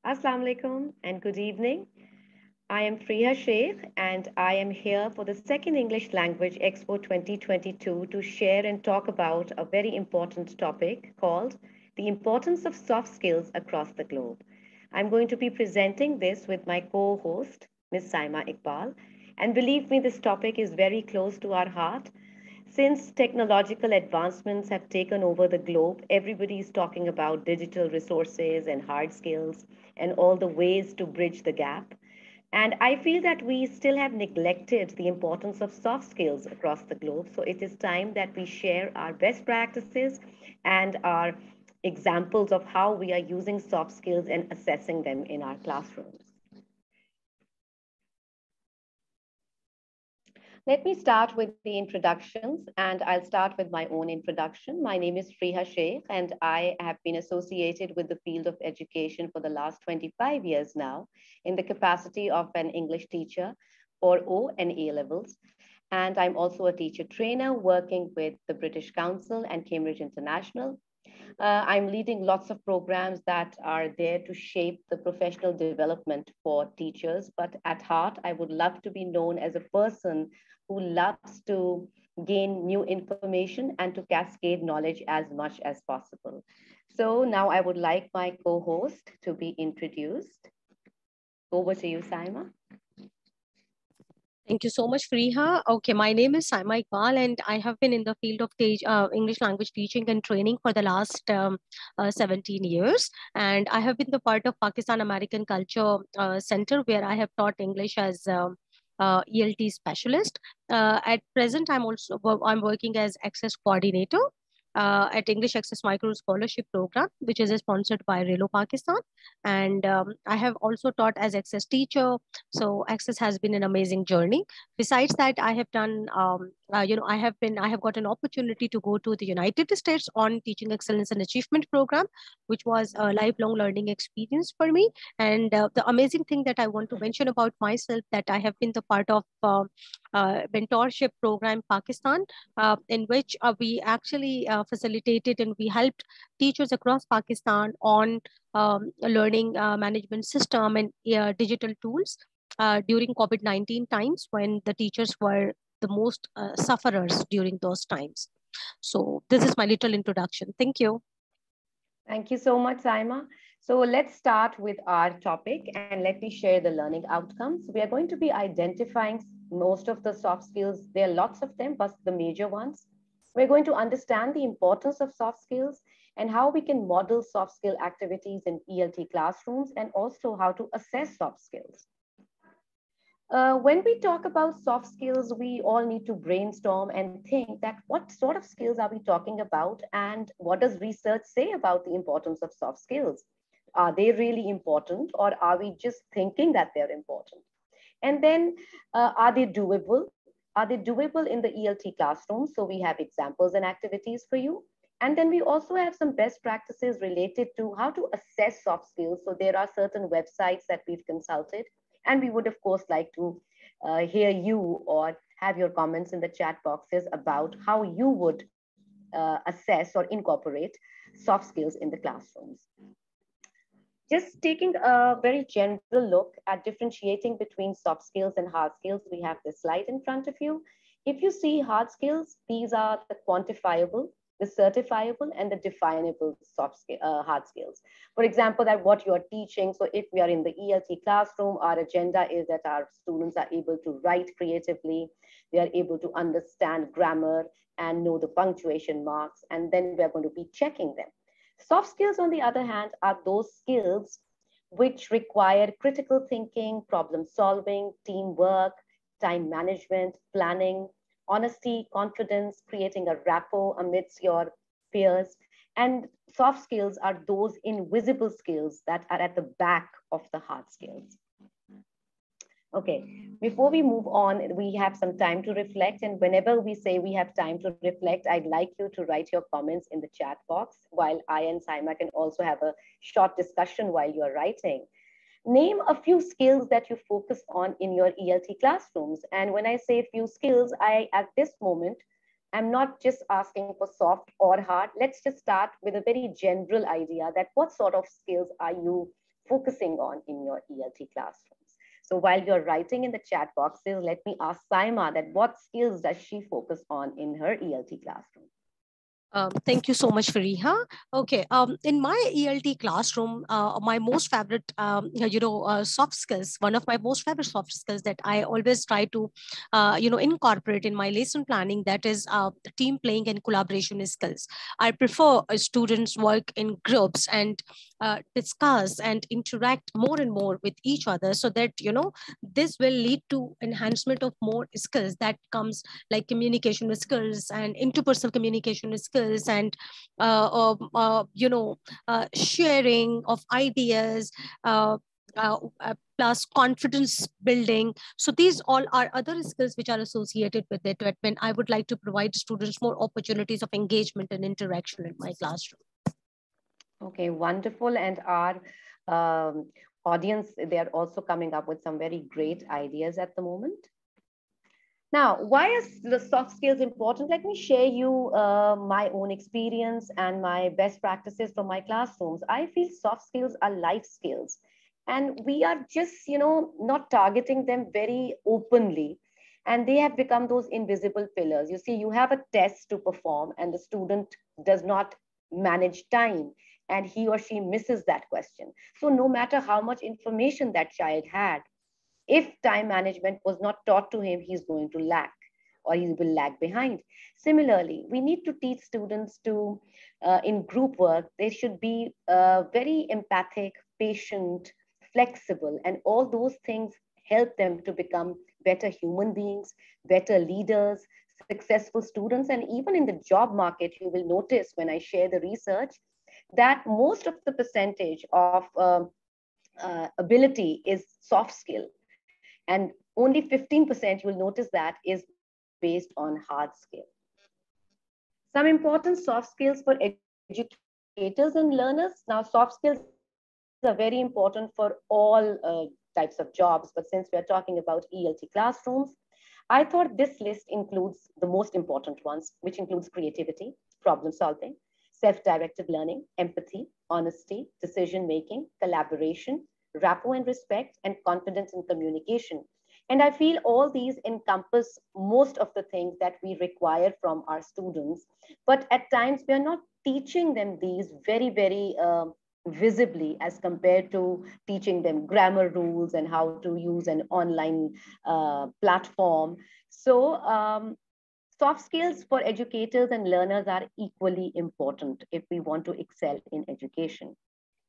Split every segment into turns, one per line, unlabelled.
Assalamu alaikum and good evening. I am Freeha Sheikh and I am here for the second English Language Expo 2022 to share and talk about a very important topic called the importance of soft skills across the globe. I'm going to be presenting this with my co-host, Ms. Saima Iqbal. And believe me, this topic is very close to our heart. Since technological advancements have taken over the globe, everybody is talking about digital resources and hard skills and all the ways to bridge the gap. And I feel that we still have neglected the importance of soft skills across the globe. So it is time that we share our best practices and our examples of how we are using soft skills and assessing them in our classrooms. Let me start with the introductions, and I'll start with my own introduction. My name is Freeha Sheikh, and I have been associated with the field of education for the last 25 years now in the capacity of an English teacher for O and A levels. And I'm also a teacher trainer working with the British Council and Cambridge International. I'm leading lots of programs that are there to shape the professional development for teachers. But at heart, I would love to be known as a person who loves to gain new information and to cascade knowledge as much as possible. So now I would like my co-host to be introduced. Over to you, Saima.
Thank you so much, Freeha. Okay, my name is Saima Iqbal, and I have been in the field of English language teaching and training for the last 17 years. And I have been the part of Pakistan American Culture Center, where I have taught English as ELT specialist. At present, I'm working as access coordinator at English Access Micro Scholarship Program, which is sponsored by RELO Pakistan. And I have also taught as Access teacher. So Access has been an amazing journey. Besides that, I have done, I have got an opportunity to go to the United States on Teaching Excellence and Achievement Program, which was a lifelong learning experience for me. And the amazing thing that I want to mention about myself, that I have been the part of mentorship program Pakistan, in which we actually facilitated and we helped teachers across Pakistan on learning management system and digital tools during COVID-19 times, when the teachers were the most sufferers during those times. So this is my little introduction. Thank you.
Thank you so much, Saima. So let's start with our topic and let me share the learning outcomes. We are going to be identifying most of the soft skills. There are lots of them, but the major ones. We're going to understand the importance of soft skills and how we can model soft skill activities in ELT classrooms, and also how to assess soft skills. When we talk about soft skills, we all need to brainstorm and think that what sort of skills are we talking about, and what does research say about the importance of soft skills? Are they really important, or are we just thinking that they're important? And then are they doable? Are they doable in the ELT classroom? So we have examples and activities for you. And then we also have some best practices related to how to assess soft skills. So there are certain websites that we've consulted. And we would, of course, like to hear you or have your comments in the chat boxes about how you would assess or incorporate soft skills in the classrooms. Just taking a very general look at differentiating between soft skills and hard skills, we have this slide in front of you. If you see hard skills, these are the quantifiable, the certifiable, and the definable hard skills. For example, that what you are teaching. So if we are in the ELT classroom, our agenda is that our students are able to write creatively, they are able to understand grammar and know the punctuation marks, and then we are going to be checking them. Soft skills, on the other hand, are those skills which require critical thinking, problem solving, teamwork, time management, planning, honesty, confidence, creating a rapport amidst your peers. And soft skills are those invisible skills that are at the back of the hard skills. Okay, before we move on, we have some time to reflect. And whenever we say we have time to reflect, I'd like you to write your comments in the chat box, while I and Saima can also have a short discussion while you're writing. Name a few skills that you focus on in your ELT classrooms. And when I say few skills, at this moment, I'm not just asking for soft or hard. Let's just start with a very general idea that what sort of skills are you focusing on in your ELT classrooms? So while you're writing in the chat boxes, let me ask Saima that what skills does she focus on in her ELT classroom?
Thank you so much, Freeha. Okay, in my ELT classroom, my most favorite, soft skills, one of my most favorite soft skills that I always try to, incorporate in my lesson planning, that is team playing and collaboration skills. I prefer students work in groups and discuss and interact more and more with each other, so that, this will lead to enhancement of more skills that comes, like communication skills and interpersonal communication skills, and sharing of ideas, plus confidence building. So these all are other skills which are associated with it, when I would like to provide students more opportunities of engagement and interaction in my classroom.
Okay, wonderful. And our audience, they're also coming up with some very great ideas at the moment. Now, why is the soft skills important? Let me share you my own experience and my best practices from my classrooms. I feel soft skills are life skills, and we are just, not targeting them very openly. And they have become those invisible pillars. You see, you have a test to perform, and the student does not manage time, and he or she misses that question. So no matter how much information that child had, if time management was not taught to him, he's going to lack, or he will lag behind. Similarly, we need to teach students to, in group work, they should be very empathic, patient, flexible, and all those things help them to become better human beings, better leaders, successful students. And even in the job market, you will notice when I share the research that most of the percentage of ability is soft skill, and only 15%, you will notice that, is based on hard skill. Some important soft skills for educators and learners. Now, soft skills are very important for all types of jobs, but since we are talking about ELT classrooms, I thought this list includes the most important ones, which includes creativity, problem solving, self-directed learning, empathy, honesty, decision-making, collaboration, rapport and respect, and confidence in communication. And I feel all these encompass most of the things that we require from our students. But at times, we are not teaching them these very visibly as compared to teaching them grammar rules and how to use an online platform. So, soft skills for educators and learners are equally important if we want to excel in education.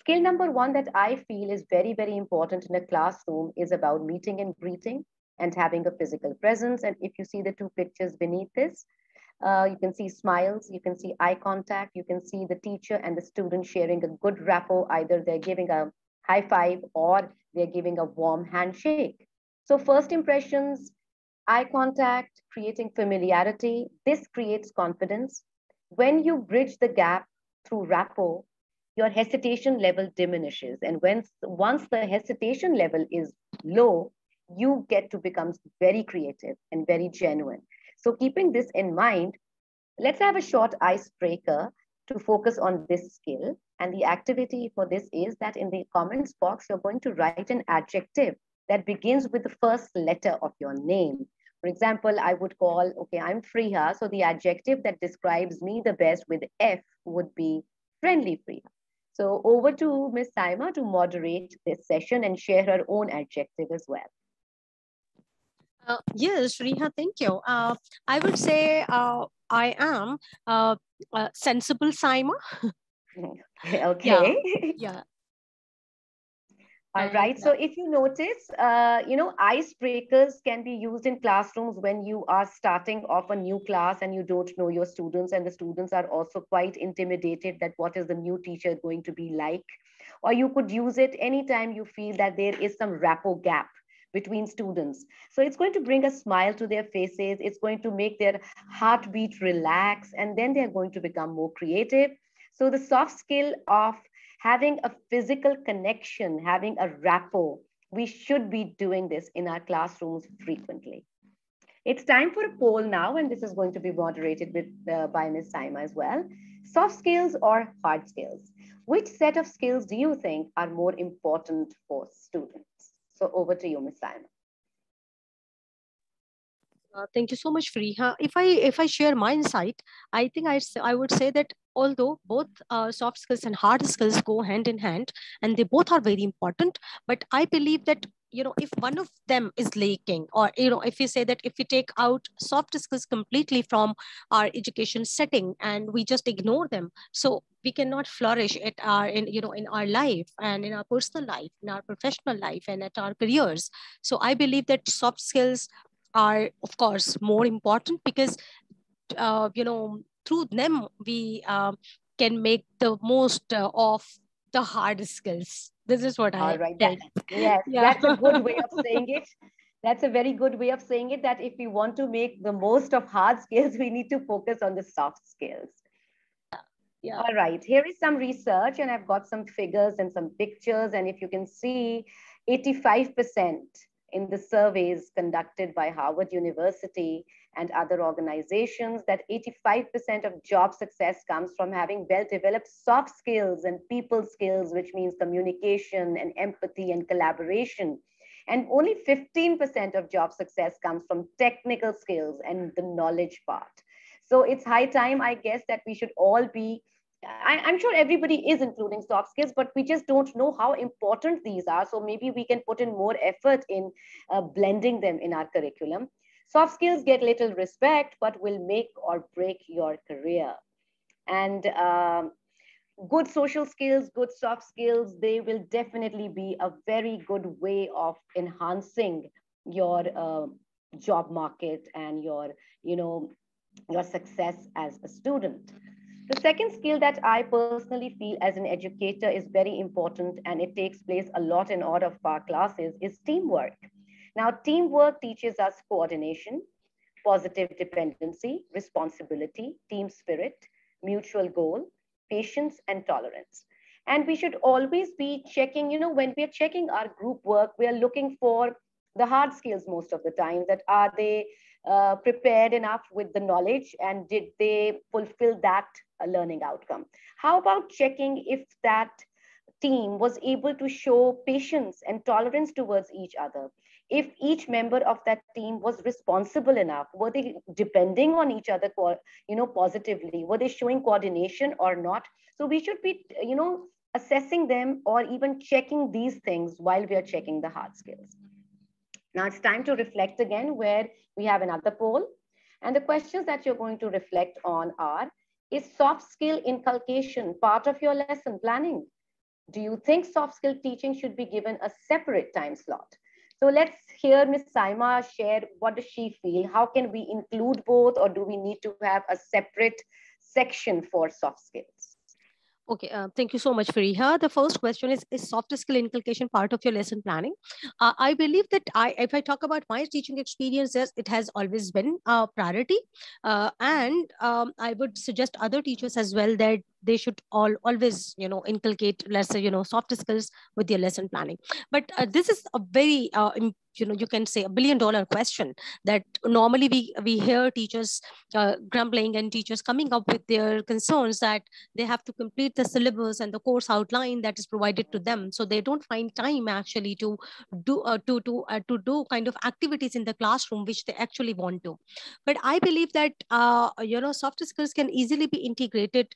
Skill number one that I feel is very important in a classroom is about meeting and greeting and having a physical presence. And if you see the two pictures beneath this, you can see smiles, you can see eye contact, you can see the teacher and the student sharing a good rapport. Either they're giving a high five or they're giving a warm handshake. So first impressions, eye contact, creating familiarity, this creates confidence. When you bridge the gap through rapport, your hesitation level diminishes. And once the hesitation level is low, you get to become very creative and very genuine. So keeping this in mind, let's have a short icebreaker to focus on this skill. And the activity for this is that in the comments box, you're going to write an adjective that begins with the first letter of your name. For example, I would call, okay, I'm Freeha. So the adjective that describes me the best with F would be friendly Freeha. So over to Ms. Saima to moderate this session and share her own adjective as well.
Yes, Riha, thank you. I would say I am sensible Saima.
Okay.
Yeah.
All right. So if you notice, icebreakers can be used in classrooms when you are starting off a new class and you don't know your students, and the students are also quite intimidated that what is the new teacher going to be like. Or you could use it anytime you feel that there is some rapport gap between students. So it's going to bring a smile to their faces. It's going to make their heartbeat relax, and then they're going to become more creative. So the soft skill of having a physical connection, having a rapport, we should be doing this in our classrooms frequently. It's time for a poll now, and this is going to be moderated by Ms. Saima as well. Soft skills or hard skills? which set of skills do you think are more important for students? So over to you, Ms. Saima.
Thank you so much, Freeha. If I share my insight, I think I would say that although both soft skills and hard skills go hand in hand, and they both are very important, but I believe that if one of them is lacking, or if we say that if we take out soft skills completely from our education setting and we just ignore them, so we cannot flourish at our in our life and in our personal life, in our professional life, and at our careers. So I believe that soft skills are of course more important, because through them we can make the most of the hard skills. This is what
All
I
right.
think.
Yes,
Yeah.
that's a good way of saying it. That's a very good way of saying it, that if we want to make the most of hard skills, we need to focus on the soft skills.
Yeah.
All right, here is some research, and I've got some figures and some pictures. And if you can see, 85% in the surveys conducted by Harvard University and other organizations, that 85% of job success comes from having well-developed soft skills and people skills, which means communication and empathy and collaboration. And only 15% of job success comes from technical skills and the knowledge part. So it's high time, I guess, that we should all be, I'm sure everybody is including soft skills, but we just don't know how important these are. So maybe we can put in more effort in blending them in our curriculum. Soft skills get little respect, but will make or break your career. And good social skills, good soft skills, they will definitely be a very good way of enhancing your job market and your success as a student. The second skill that I personally feel as an educator is very important, and it takes place a lot in all of our classes, is teamwork. Now, teamwork teaches us coordination, positive dependency, responsibility, team spirit, mutual goal, patience, and tolerance. And we should always be checking, when we're checking our group work, we're looking for the hard skills most of the time, that are they prepared enough with the knowledge, and did they fulfill that learning outcome? How about checking if that team was able to show patience and tolerance towards each other? If each member of that team was responsible enough, were they depending on each other, positively? Were they showing coordination or not? So we should be, assessing them, or even checking these things while we are checking the hard skills. Now it's time to reflect again, where we have another poll. And the questions that you're going to reflect on are: is soft skill inculcation part of your lesson planning? Do you think soft skill teaching should be given a separate time slot? So let's hear Ms. Saima share, what does she feel? How can we include both, or do we need to have a separate section for soft skills?
Okay, thank you so much, Freeha. The first question is soft skill inculcation part of your lesson planning? I believe that if I talk about my teaching experiences, it has always been a priority. And I would suggest other teachers as well that they should always, inculcate, let's say, soft skills with their lesson planning. But this is a very, you can say, $1 billion question, that normally we hear teachers grumbling, and teachers coming up with their concerns that they have to complete the syllabus and the course outline that is provided to them, so they don't find time actually to do kind of activities in the classroom which they actually want to. But I believe that soft skills can easily be integrated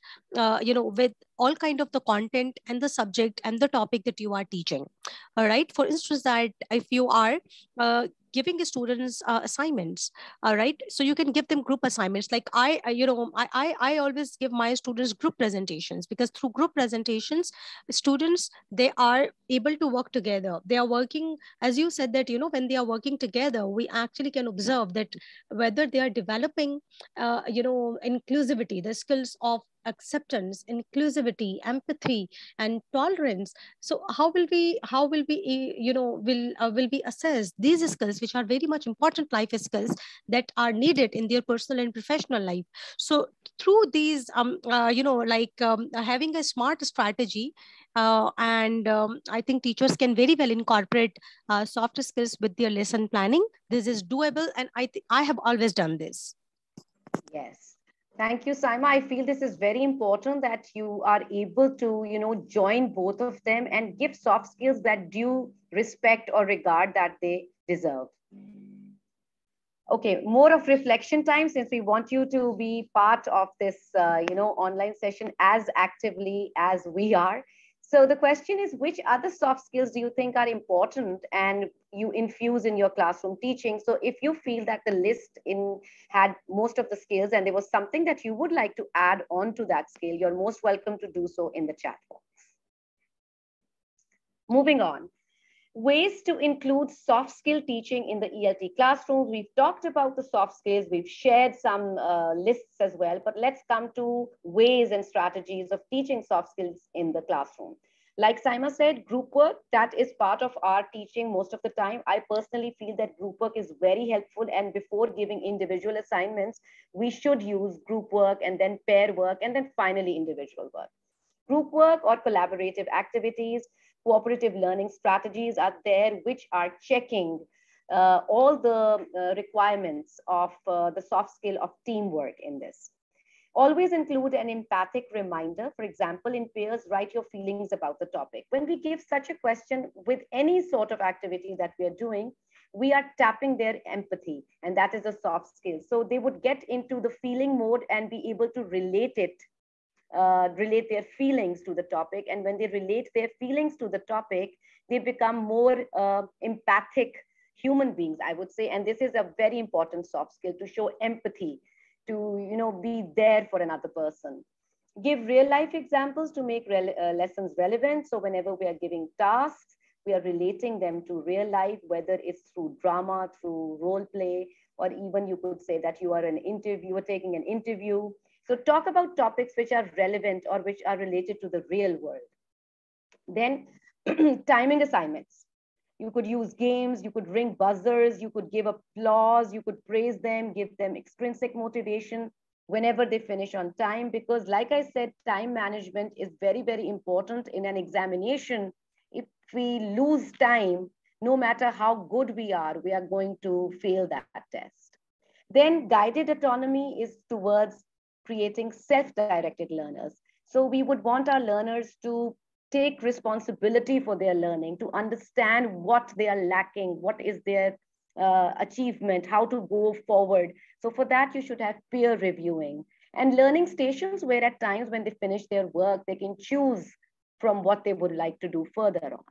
with all kind of the content and the subject and the topic that you are teaching. All right, for instance, that if you are giving the students assignments, all right, so you can give them group assignments. Like I always give my students group presentations, because through group presentations, students, they are able to work together. They are working, as you said, that when they are working together, we actually can observe that whether they are developing inclusivity, the skills of acceptance, inclusivity, empathy, and tolerance. So how will we will be assessed these skills, which are very much important life skills that are needed in their personal and professional life. So through these having a smart strategy, and I think teachers can very well incorporate soft skills with their lesson planning. This is doable, and I have always done this.
Yes. Thank you, Saima. I feel this is very important that you are able to, join both of them and give soft skills that due respect or regard that they deserve. Okay, more of reflection time since we want you to be part of this, online session as actively as we are. So the question is, which other soft skills do you think are important and you infuse in your classroom teaching? So if you feel that the list in had most of the skills and there was something that you would like to add on to that skill, you're most welcome to do so in the chat box. Moving on. Ways to include soft skill teaching in the ELT classrooms. We've talked about the soft skills, we've shared some lists as well, but let's come to ways and strategies of teaching soft skills in the classroom. Like Saima said, group work, that is part of our teaching most of the time. I personally feel that group work is very helpful, and before giving individual assignments, we should use group work and then pair work and then finally individual work. Group work or collaborative activities, cooperative learning strategies are there, which are checking all the requirements of the soft skill of teamwork in this. Always include an empathic reminder. For example, in pairs, write your feelings about the topic. When we give such a question with any sort of activity that we are doing, we are tapping their empathy, and that is a soft skill. So they would get into the feeling mode and be able to relate their feelings to the topic. And when they relate their feelings to the topic, they become more empathic human beings, I would say. And this is a very important soft skill, to show empathy, to be there for another person. Give real life examples to make lessons relevant. So whenever we are giving tasks, we are relating them to real life, whether it's through drama, through role play, or even you could say that you are taking an interview. So talk about topics which are relevant or which are related to the real world. Then timing assignments. You could use games, you could ring buzzers, you could give applause, you could praise them, give them extrinsic motivation whenever they finish on time. Because like I said, time management is very, very important in an examination. If we lose time, no matter how good we are going to fail that test. Then guided autonomy is towards creating self-directed learners. So we would want our learners to take responsibility for their learning, to understand what they are lacking, what is their achievement, how to go forward. So for that, you should have peer reviewing and learning stations where at times when they finish their work, they can choose from what they would like to do further on.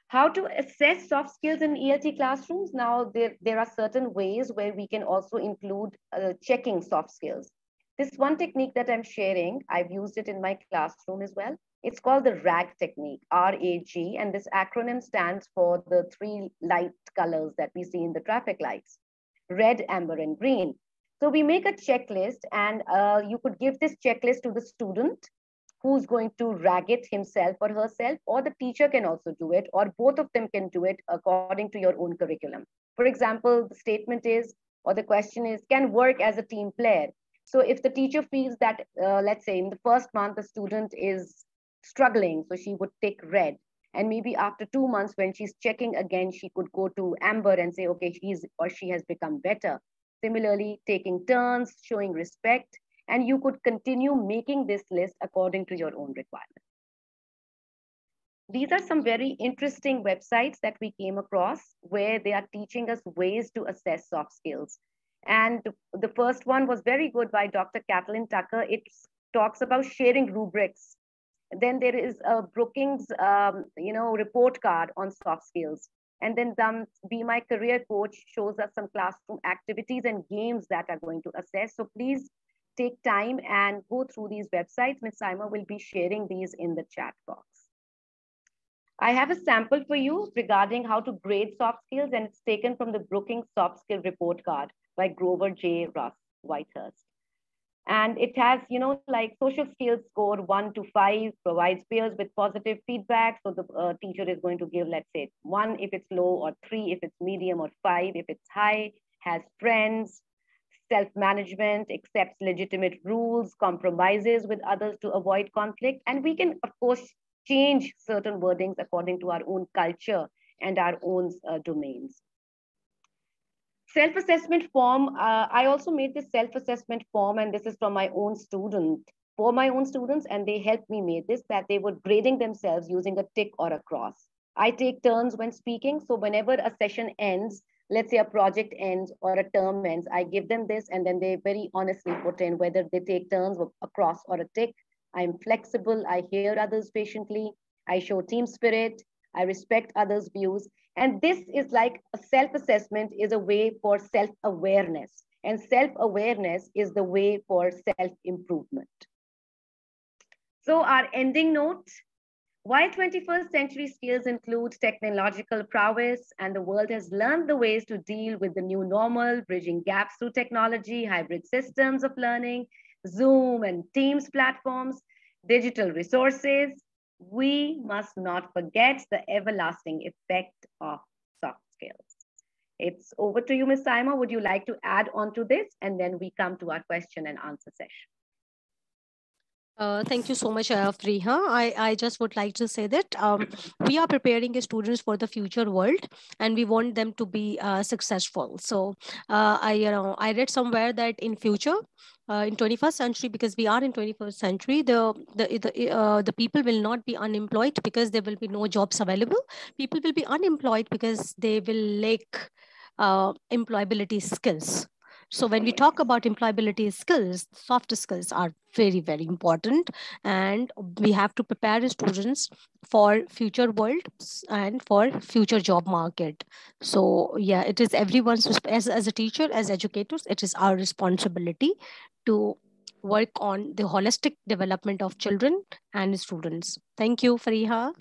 How to assess soft skills in ELT classrooms? Now, there are certain ways where we can also include checking soft skills. This one technique that I'm sharing, I've used it in my classroom as well. It's called the RAG technique, RAG, and this acronym stands for the 3 light colors that we see in the traffic lights: red, amber, and green. So we make a checklist, and you could give this checklist to the student who's going to rag it himself or herself, or the teacher can also do it, or both of them can do it according to your own curriculum. For example, the statement is, or the question is, can work as a team player. So if the teacher feels that, let's say in the first month, the student is struggling, so she would take red. And maybe after 2 months, when she's checking again, she could go to amber and say, okay, he's or she has become better. Similarly, taking turns, showing respect, and you could continue making this list according to your own requirements. These are some very interesting websites that we came across where they are teaching us ways to assess soft skills. And the first one was very good by Dr. Kathleen Tucker. It talks about sharing rubrics. Then there is a Brookings, report card on soft skills. And then Be My Career Coach shows us some classroom activities and games that are going to assess. So please take time and go through these websites. Ms. Saima will be sharing these in the chat box. I have a sample for you regarding how to grade soft skills, and it's taken from the Brookings Soft Skill Report Card by Grover J. Russ Whitehurst. And it has, like social skills score 1 to 5, provides peers with positive feedback. So the teacher is going to give, let's say, 1 if it's low, or 3 if it's medium, or 5 if it's high. Has friends, self-management, accepts legitimate rules, compromises with others to avoid conflict. And we can, of course, change certain wordings according to our own culture and our own domains. Self-assessment form, I also made this self-assessment form, and this is from my own student, for my own students, and they helped me make this, that they were grading themselves using a tick or a cross. I take turns when speaking, so whenever a session ends, let's say a project ends or a term ends, I give them this, and then they very honestly put in whether they take turns, a cross or a tick. I'm flexible, I hear others patiently, I show team spirit, I respect others' views. And this is like a self-assessment is a way for self-awareness. And self-awareness is the way for self-improvement. So our ending note, while 21st century skills include technological prowess and the world has learned the ways to deal with the new normal, bridging gaps through technology, hybrid systems of learning, Zoom and Teams platforms, digital resources, we must not forget the everlasting effect of soft skills. It's over to you, Ms. Saima. Would you like to add on to this? And then we come to our question and answer session.
Thank you so much, Freeha. I just would like to say that we are preparing students for the future world, and we want them to be successful. So I read somewhere that in future, in 21st century, because we are in 21st century, the people will not be unemployed because there will be no jobs available. People will be unemployed because they will lack employability skills. So when we talk about employability skills, soft skills are very, very important. And we have to prepare students for future world and for future job market. So yeah, it is everyone's, as a teacher, as educators, it is our responsibility to work on the holistic development of children and students. Thank you, Freeha.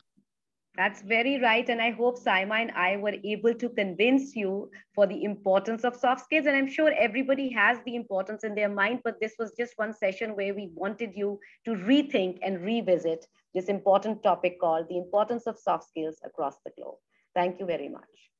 That's very right. And I hope Saima and I were able to convince you for the importance of soft skills. And I'm sure everybody has the importance in their mind, but this was just one session where we wanted you to rethink and revisit this important topic called the importance of soft skills across the globe. Thank you very much.